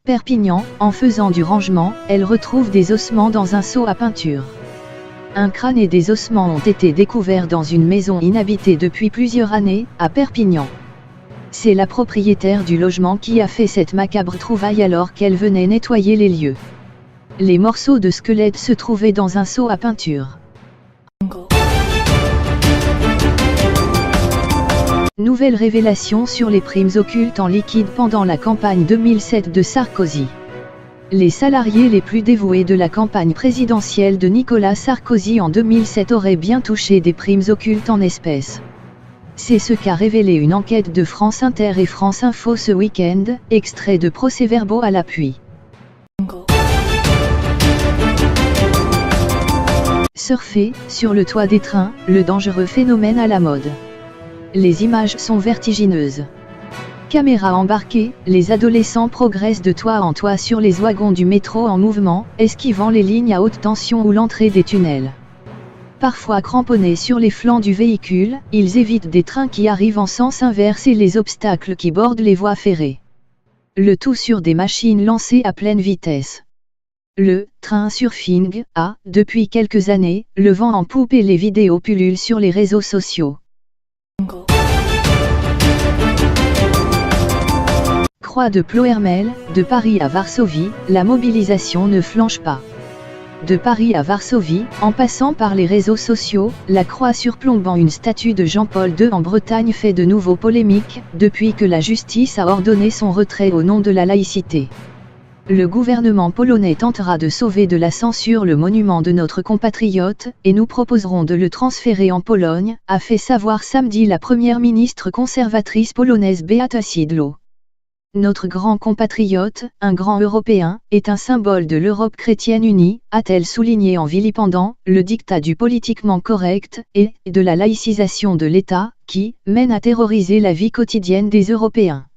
Perpignan, en faisant du rangement, elle retrouve des ossements dans un seau à peinture. Un crâne et des ossements ont été découverts dans une maison inhabitée depuis plusieurs années, à Perpignan. C'est la propriétaire du logement qui a fait cette macabre trouvaille alors qu'elle venait nettoyer les lieux. Les morceaux de squelette se trouvaient dans un seau à peinture. Nouvelle révélation sur les primes occultes en liquide pendant la campagne 2007 de Sarkozy. Les salariés les plus dévoués de la campagne présidentielle de Nicolas Sarkozy en 2007 auraient bien touché des primes occultes en espèces. C'est ce qu'a révélé une enquête de France Inter et France Info ce week-end, extrait de procès-verbaux à l'appui. Surfer, sur le toit des trains, le dangereux phénomène à la mode. Les images sont vertigineuses. Caméra embarquée, les adolescents progressent de toit en toit sur les wagons du métro en mouvement, esquivant les lignes à haute tension ou l'entrée des tunnels. Parfois cramponnés sur les flancs du véhicule, ils évitent des trains qui arrivent en sens inverse et les obstacles qui bordent les voies ferrées. Le tout sur des machines lancées à pleine vitesse. Le train surfing a, depuis quelques années, le vent en poupe et les vidéos pullulent sur les réseaux sociaux. Croix de Ploërmel, de Paris à Varsovie, la mobilisation ne flanche pas. De Paris à Varsovie, en passant par les réseaux sociaux, la croix surplombant une statue de Jean-Paul II en Bretagne fait de nouveau polémique, depuis que la justice a ordonné son retrait au nom de la laïcité. Le gouvernement polonais tentera de sauver de la censure le monument de notre compatriote, et nous proposerons de le transférer en Pologne, a fait savoir samedi la première ministre conservatrice polonaise Beata Szydło. Notre grand compatriote, un grand Européen, est un symbole de l'Europe chrétienne unie, a-t-elle souligné en vilipendant le diktat du politiquement correct, et de la laïcisation de l'État, qui mène à terroriser la vie quotidienne des Européens.